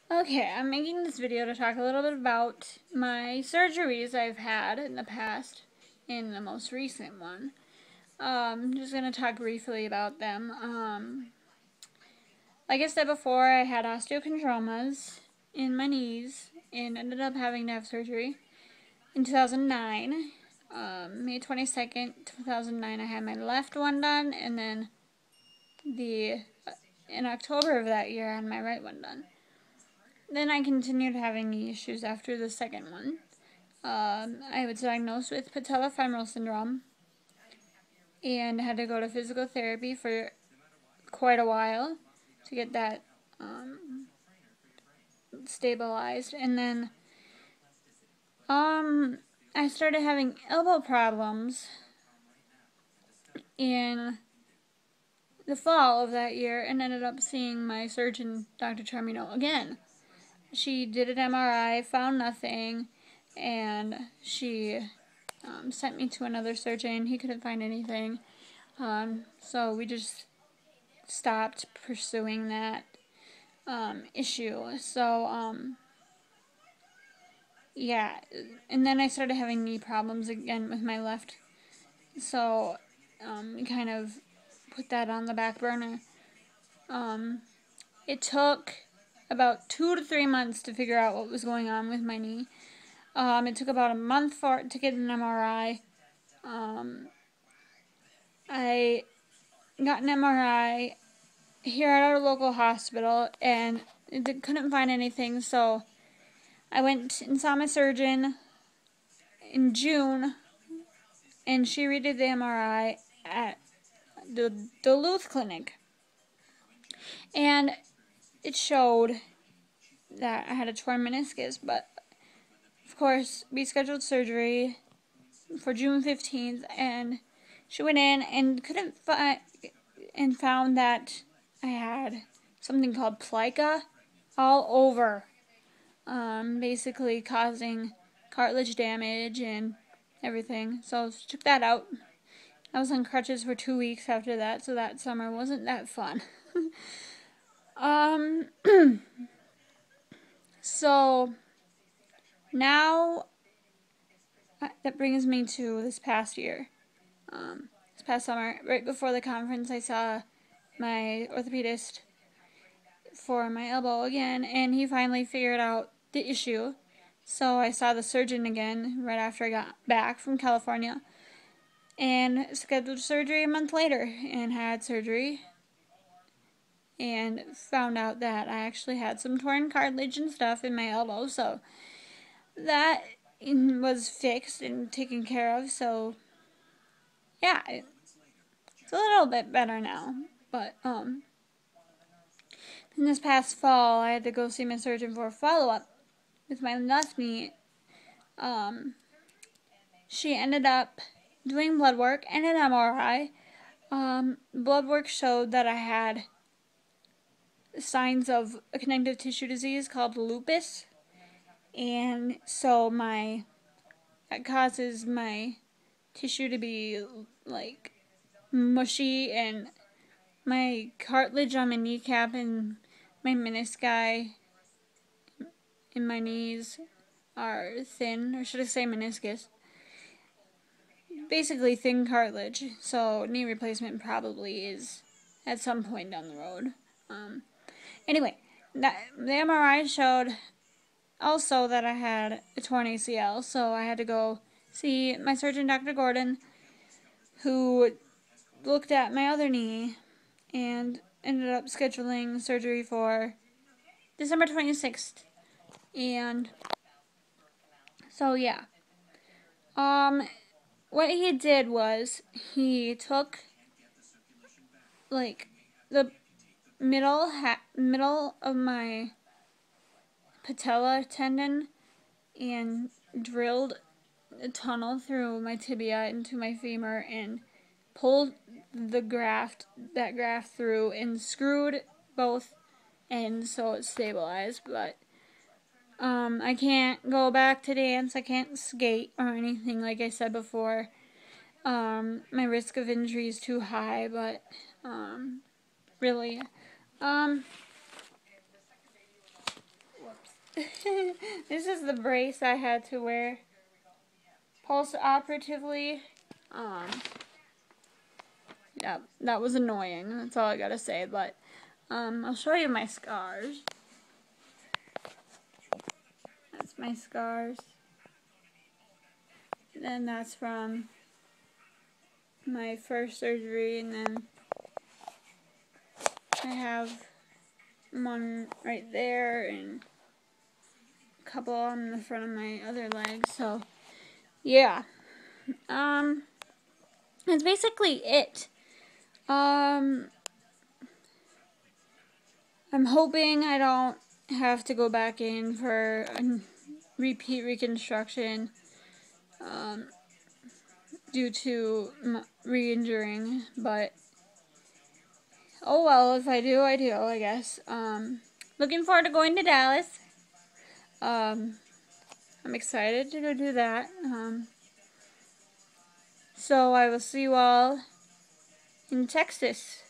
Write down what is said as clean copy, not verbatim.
Okay, I'm making this video to talk a little bit about my surgeries I've had in the past, in the most recent one. Just gonna talk briefly about them. Like I said before, I had osteochondromas in my knees and ended up having to have surgery in 2009. May 22nd, 2009, I had my left one done, and then in October of that year, I had my right one done. Then I continued having knee issues after the second one. I was diagnosed with patellofemoral syndrome and had to go to physical therapy for quite a while to get that stabilized. And then I started having elbow problems in the fall of that year and ended up seeing my surgeon, Dr. Charmino, again. She did an MRI, found nothing, and she sent me to another surgeon. He couldn't find anything. So we just stopped pursuing that issue. So, yeah. And then I started having knee problems again with my left. So, we kind of put that on the back burner. It took about 2 to 3 months to figure out what was going on with my knee. It took about a month for it to get an MRI. I got an MRI here at our local hospital and couldn't find anything, so I went and saw my surgeon in June, and she redid the MRI at the Duluth clinic, and it showed that I had a torn meniscus, but of course we scheduled surgery for June 15th, and she went in and couldn't find and found that I had something called plica all over, basically causing cartilage damage and everything. So she took that out. I was on crutches for 2 weeks after that, so that summer wasn't that fun. um, so now that brings me to this past year. This past summer, right before the conference, I saw my orthopedist for my elbow again, and he finally figured out the issue. So I saw the surgeon again right after I got back from California and scheduled surgery a month later and had surgery and found out that I actually had some torn cartilage and stuff in my elbow. So that was fixed and taken care of. So yeah, it's a little bit better now. But in this past fall, I had to go see my surgeon for a follow-up with my left knee. She ended up doing blood work and an MRI. Blood work showed that I had signs of a connective tissue disease called lupus, and so that causes my tissue to be like mushy, and my cartilage on my kneecap and my menisci in my knees are thin, or should I say meniscus. Basically thin cartilage, so knee replacement probably is at some point down the road. Anyway, the MRI showed also that I had a torn ACL, so I had to go see my surgeon, Dr. Gordon, who looked at my other knee and ended up scheduling surgery for December 26th. And so yeah. What he did was he took like the middle of my patella tendon and drilled a tunnel through my tibia into my femur and pulled that graft through and screwed both ends so it's stabilized. But I can't go back to dance, I can't skate or anything like I said before. My risk of injury is too high, but really, This is the brace I had to wear post-operatively. Yeah, that was annoying. That's all I gotta say. But I'll show you my scars. That's my scars. And that's from my first surgery, and then I have one right there and a couple on the front of my other leg. So yeah, that's basically it. I'm hoping I don't have to go back in for a repeat reconstruction due to re-injuring, but oh well, if I do, I do, I guess. Looking forward to going to Dallas. I'm excited to go do that. So I will see you all in Texas.